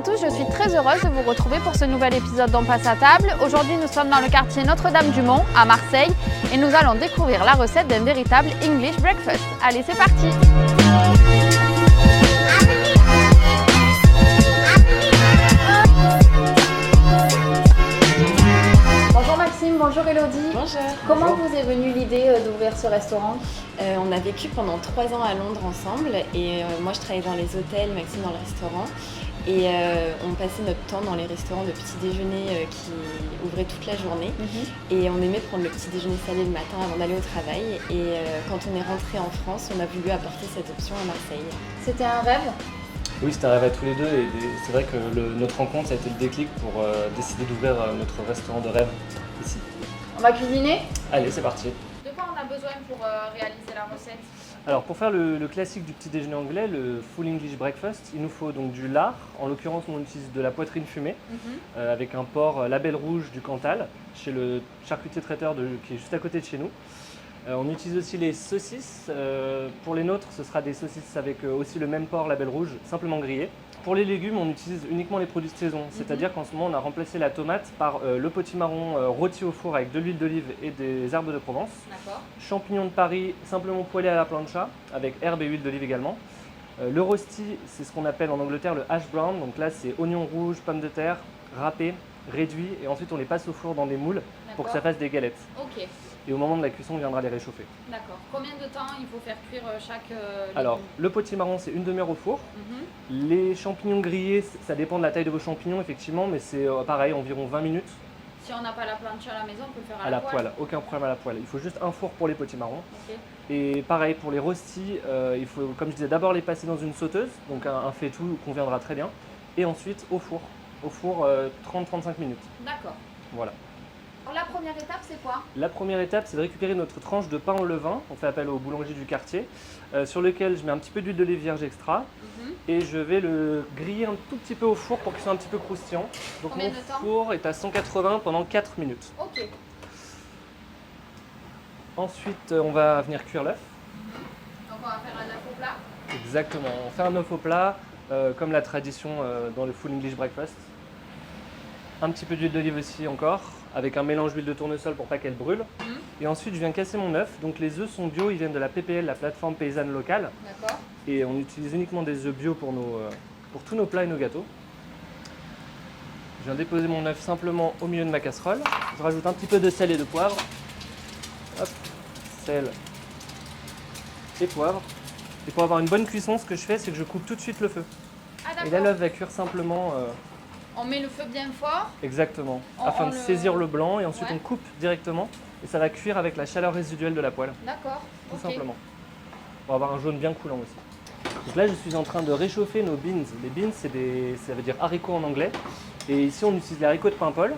tous, je suis très heureuse de vous retrouver pour ce nouvel épisode d'On passe à table. Aujourd'hui, nous sommes dans le quartier Notre-Dame-du-Mont, à Marseille, et nous allons découvrir la recette d'un véritable English breakfast. Allez, c'est parti! Bonjour Maxime, bonjour Elodie. Bonjour. Comment vous est venue l'idée d'ouvrir ce restaurant? On a vécu pendant 3 ans à Londres ensemble et moi je travaillais dans les hôtels, Maxime dans le restaurant et on passait notre temps dans les restaurants de petit déjeuner qui ouvraient toute la journée et on aimait prendre le petit déjeuner salé le matin avant d'aller au travail et quand on est rentré en France, on a voulu apporter cette option à Marseille. C'était un rêve? Oui, c'était un rêve à tous les deux et c'est vrai que notre rencontre ça a été le déclic pour décider d'ouvrir notre restaurant de rêve ici. On va cuisiner? Allez, c'est parti. De quoi on a besoin pour réaliser la recette? Alors pour faire le classique du petit déjeuner anglais, le Full English Breakfast, il nous faut donc du lard. En l'occurrence, on utilise de la poitrine fumée avec un porc label rouge du Cantal chez le charcutier traiteur qui est juste à côté de chez nous. On utilise aussi les saucisses. Pour les nôtres, ce sera des saucisses avec aussi le même porc label rouge, simplement grillé. Pour les légumes, on utilise uniquement les produits de saison, c'est-à-dire qu'en ce moment, on a remplacé la tomate par le potimarron rôti au four avec de l'huile d'olive et des herbes de Provence. D'accord. Champignons de Paris, simplement poêlés à la plancha, avec herbes et huile d'olive également. Le rosti, c'est ce qu'on appelle en Angleterre le hash brown, donc là c'est oignons rouges, pommes de terre, râpés, réduits, et ensuite on les passe au four dans des moules pour que ça fasse des galettes. Ok, Et au moment de la cuisson, on viendra les réchauffer. d'accord. Combien de temps il faut faire cuire chaque Alors, le potimarron, c'est une demi-heure au four. Les champignons grillés, ça dépend de la taille de vos champignons, effectivement, mais c'est pareil, environ 20 minutes Si on n'a pas la planche à la maison, on peut le faire à la poêle. Aucun problème à la poêle. Il faut juste un four pour les potimarrons. Ok. Et pareil, pour les rostis, il faut, comme je disais, d'abord les passer dans une sauteuse, donc un faitout conviendra très bien, et ensuite au four. Au four, 30-35 minutes. D'accord. Voilà. Alors, la première étape, c'est quoi? La première étape, c'est de récupérer notre tranche de pain au levain. On fait appel au boulanger du quartier, sur lequel je mets un petit peu d'huile d'olive vierge extra. Et je vais le griller un tout petit peu au four pour qu'il soit un petit peu croustillant. Donc Combien mon de temps? four est à 180 pendant 4 minutes. Ok. Ensuite, on va venir cuire l'œuf. Donc on va faire un œuf au plat. Exactement. On fait un œuf au plat, comme la tradition dans le Full English Breakfast. Un petit peu d'huile d'olive aussi encore, avec un mélange d'huile de tournesol pour pas qu'elle brûle. Et ensuite, je viens casser mon œuf. Donc les œufs sont bio, ils viennent de la PPL, la plateforme paysanne locale. D'accord. Et on utilise uniquement des œufs bio pour tous nos plats et nos gâteaux. Je viens déposer mon œuf simplement au milieu de ma casserole. Je rajoute un petit peu de sel et de poivre. Hop, sel et poivre. Et pour avoir une bonne cuisson, ce que je fais, c'est que je coupe tout de suite le feu. Ah Et là, d'accord. l'œuf va cuire simplement, On met le feu bien fort. exactement, On afin de le- saisir le blanc. Et ensuite, Ouais. on coupe directement. Et ça va cuire avec la chaleur résiduelle de la poêle, D'accord. tout Ok. simplement. Pour avoir un jaune bien coulant aussi. Donc là, je suis en train de réchauffer nos beans. Les beans, ça veut dire haricots en anglais. Et ici, on utilise les haricots de Paimpol,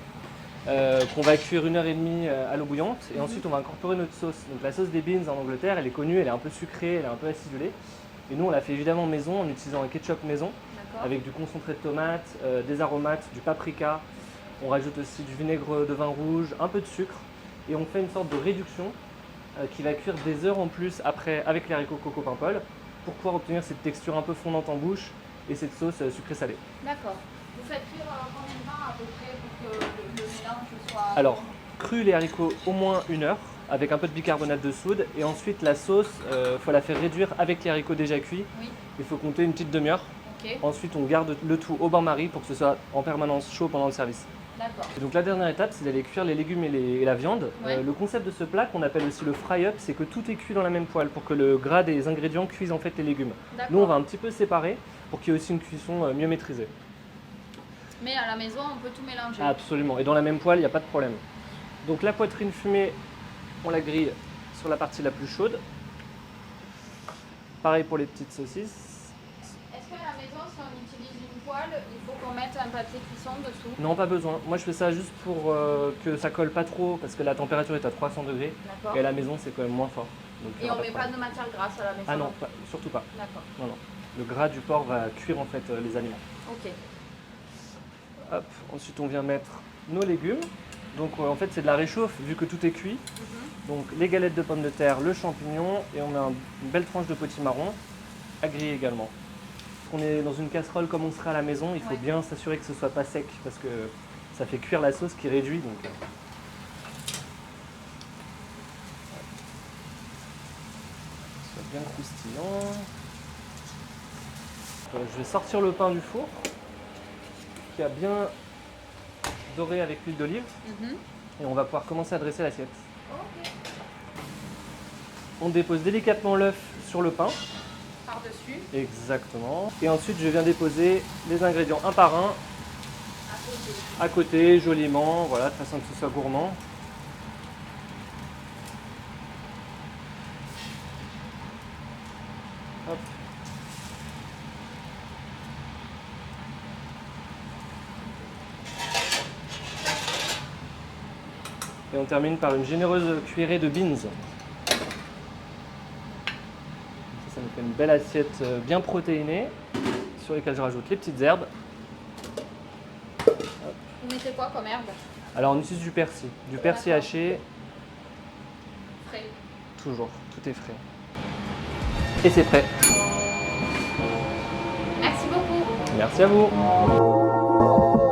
qu'on va cuire 1h30 à l'eau bouillante. Et ensuite, on va incorporer notre sauce. Donc la sauce des beans en Angleterre, elle est connue, elle est un peu sucrée, elle est un peu acidulée. Et nous, on l'a fait évidemment maison en utilisant un ketchup maison, D'accord. avec du concentré de tomate, des aromates, du paprika. On rajoute aussi du vinaigre de vin rouge, un peu de sucre. Et on fait une sorte de réduction qui va cuire des heures en plus après avec les haricots coco Paimpol pour pouvoir obtenir cette texture un peu fondante en bouche et cette sauce sucrée-salée. D'accord. Vous faites cuire combien de temps à peu près pour que le mélange soit... Alors, cru les haricots au moins 1 heure avec un peu de bicarbonate de soude et ensuite la sauce, faut la faire réduire avec les haricots déjà cuits. Oui. Il faut compter une petite demi-heure. Ok. Ensuite, on garde le tout au bain-marie pour que ce soit en permanence chaud pendant le service. D'accord. Et donc la dernière étape, c'est d'aller cuire les légumes et la viande. Ouais. Le concept de ce plat, qu'on appelle aussi le fry-up, c'est que tout est cuit dans la même poêle pour que le gras des ingrédients cuise en fait les légumes. D'accord. Nous, on va un petit peu séparer pour qu'il y ait aussi une cuisson mieux maîtrisée. Mais à la maison, on peut tout mélanger. Absolument. Et dans la même poêle, il n'y a pas de problème. Donc la poitrine fumée, on la grille sur la partie la plus chaude. Pareil pour les petites saucisses. Est-ce qu'à la maison, si on utilise une poêle, il faut qu'on mette un papier cuisson dessous? Non, pas besoin. Moi, je fais ça juste pour que ça colle pas trop parce que la température est à 300 degrés. D'accord. Et à la maison, c'est quand même moins fort. Donc, il y Et aura on met de pas problème. de matière grasse à la maison? Ah non, surtout pas. D'accord. Non, non. Le gras du porc va cuire en fait les aliments. Ok. Hop. Ensuite, on vient mettre nos légumes. Donc en fait, c'est de la réchauffe vu que tout est cuit. Donc les galettes de pommes de terre, le champignon et on met une belle tranche de potimarron à griller également. puisqu'on est dans une casserole comme on serait à la maison, il faut bien s'assurer que ce soit pas sec parce que ça fait cuire la sauce qui réduit. Donc, soit bien croustillant. Je vais sortir le pain du four qui a bien doré avec l'huile d'olive et on va pouvoir commencer à dresser l'assiette. On dépose délicatement l'œuf sur le pain. Par-dessus. Exactement. Et ensuite, je viens déposer les ingrédients un par un à côté, joliment, voilà, de façon que ce soit gourmand. Hop. Et on termine par une généreuse cuillerée de beans. Ça nous fait une belle assiette bien protéinée sur laquelle je rajoute les petites herbes. Vous mettez quoi comme herbe? Alors on utilise du persil haché, Frais. toujours, tout est frais. Et c'est prêt. Merci beaucoup. Merci à vous.